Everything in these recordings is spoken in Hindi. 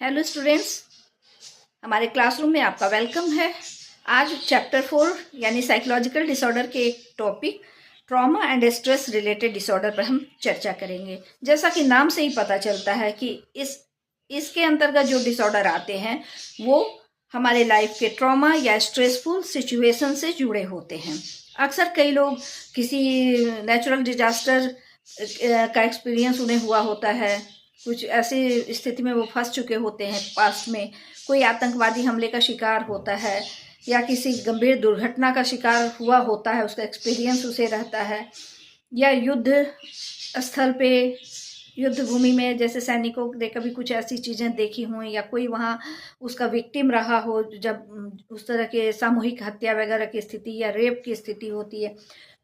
हेलो स्टूडेंट्स, हमारे क्लासरूम में आपका वेलकम है। आज चैप्टर 4 यानी साइकोलॉजिकल डिसऑर्डर के एक topic trauma and stress related disorder पर हम चर्चा करेंगे। जैसा कि नाम से ही पता चलता है कि इसके अंतर्गत जो डिसऑर्डर आते हैं वो हमारे लाइफ के ट्रॉमा या स्ट्रेसफुल सिचुएशन से जुड़े होते हैं। अक्सर कई लोग किसी नेचुरल डिजास्टर का एक्सपीरियंस उन्हें हुआ होता है, कुछ ऐसी स्थिति में वो फंस चुके होते हैं पास्ट में, कोई आतंकवादी हमले का शिकार होता है या किसी गंभीर दुर्घटना का शिकार हुआ होता है, उसका एक्सपीरियंस उसे रहता है, या युद्ध स्थल पे युद्ध भूमि में जैसे सैनिकों ने कभी कुछ ऐसी चीज़ें देखी हों या कोई वहाँ उसका विक्टिम रहा हो, जब उस तरह के सामूहिक हत्या वगैरह की स्थिति या रेप की स्थिति होती है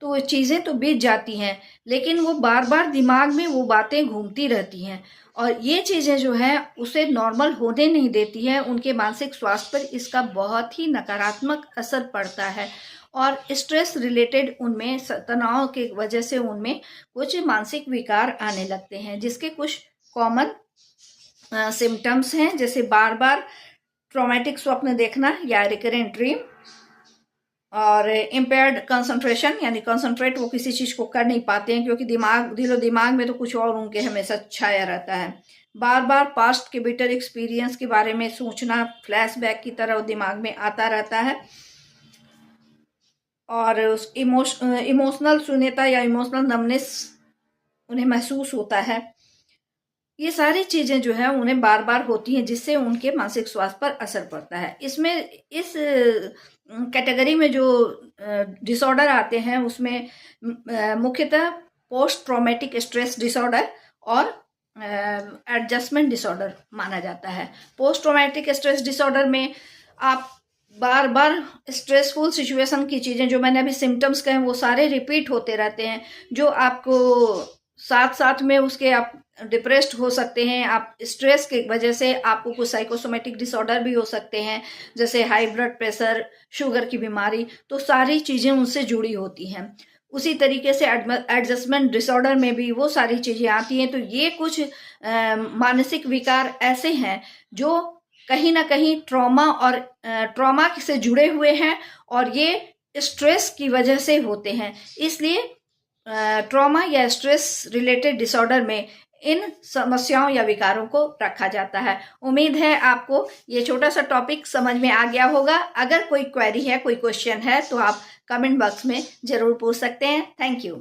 तो वो चीज़ें तो बीत जाती हैं, लेकिन वो बार बार दिमाग में वो बातें घूमती रहती हैं और ये चीज़ें जो है उसे नॉर्मल होने नहीं देती है। उनके मानसिक स्वास्थ्य पर इसका बहुत ही नकारात्मक असर पड़ता है और स्ट्रेस रिलेटेड उनमें तनाव के वजह से उनमें कुछ मानसिक विकार आने लगते हैं, जिसके कुछ कॉमन सिम्टम्स हैं, जैसे बार बार ट्रॉमेटिक स्वप्न देखना या रिकरेंट ड्रीम, और इम्पेयर्ड कंसंट्रेशन यानी कंसंट्रेट वो किसी चीज़ को कर नहीं पाते हैं क्योंकि दिलो दिमाग में तो कुछ और उनके हमेशा छाया रहता है। बार बार पास्ट के बिटर एक्सपीरियंस के बारे में सोचना फ्लैशबैक की तरह दिमाग में आता रहता है और उस इमोशनल शून्यता या इमोशनल नमनेस उन्हें महसूस होता है। ये सारी चीज़ें जो है उन्हें बार बार होती हैं, जिससे उनके मानसिक स्वास्थ्य पर असर पड़ता है। इसमें इस कैटेगरी में जो डिसऑर्डर आते हैं उसमें मुख्यतः पोस्ट ट्रॉमेटिक स्ट्रेस डिसऑर्डर और एडजस्टमेंट डिसऑर्डर माना जाता है। पोस्ट ट्रॉमेटिक स्ट्रेस डिसऑर्डर में आप बार बार स्ट्रेसफुल सिचुएशन की चीज़ें जो मैंने अभी सिम्टम्स कहे वो सारे रिपीट होते रहते हैं, जो आपको साथ साथ में उसके आप डिप्रेस्ड हो सकते हैं। आप स्ट्रेस की वजह से आपको कुछ साइकोसोमेटिक डिसऑर्डर भी हो सकते हैं, जैसे हाई ब्लड प्रेशर, शुगर की बीमारी, तो सारी चीज़ें उनसे जुड़ी होती हैं। उसी तरीके से एडजस्टमेंट डिसऑर्डर में भी वो सारी चीज़ें आती हैं। तो ये कुछ मानसिक विकार ऐसे हैं जो कहीं ना कहीं ट्रॉमा से जुड़े हुए हैं और ये स्ट्रेस की वजह से होते हैं। इसलिए ट्रॉमा या स्ट्रेस रिलेटेड डिसऑर्डर में इन समस्याओं या विकारों को रखा जाता है। उम्मीद है आपको ये छोटा सा टॉपिक समझ में आ गया होगा। अगर कोई क्वेरी है, कोई क्वेश्चन है तो आप कमेंट बॉक्स में जरूर पूछ सकते हैं। Thank you.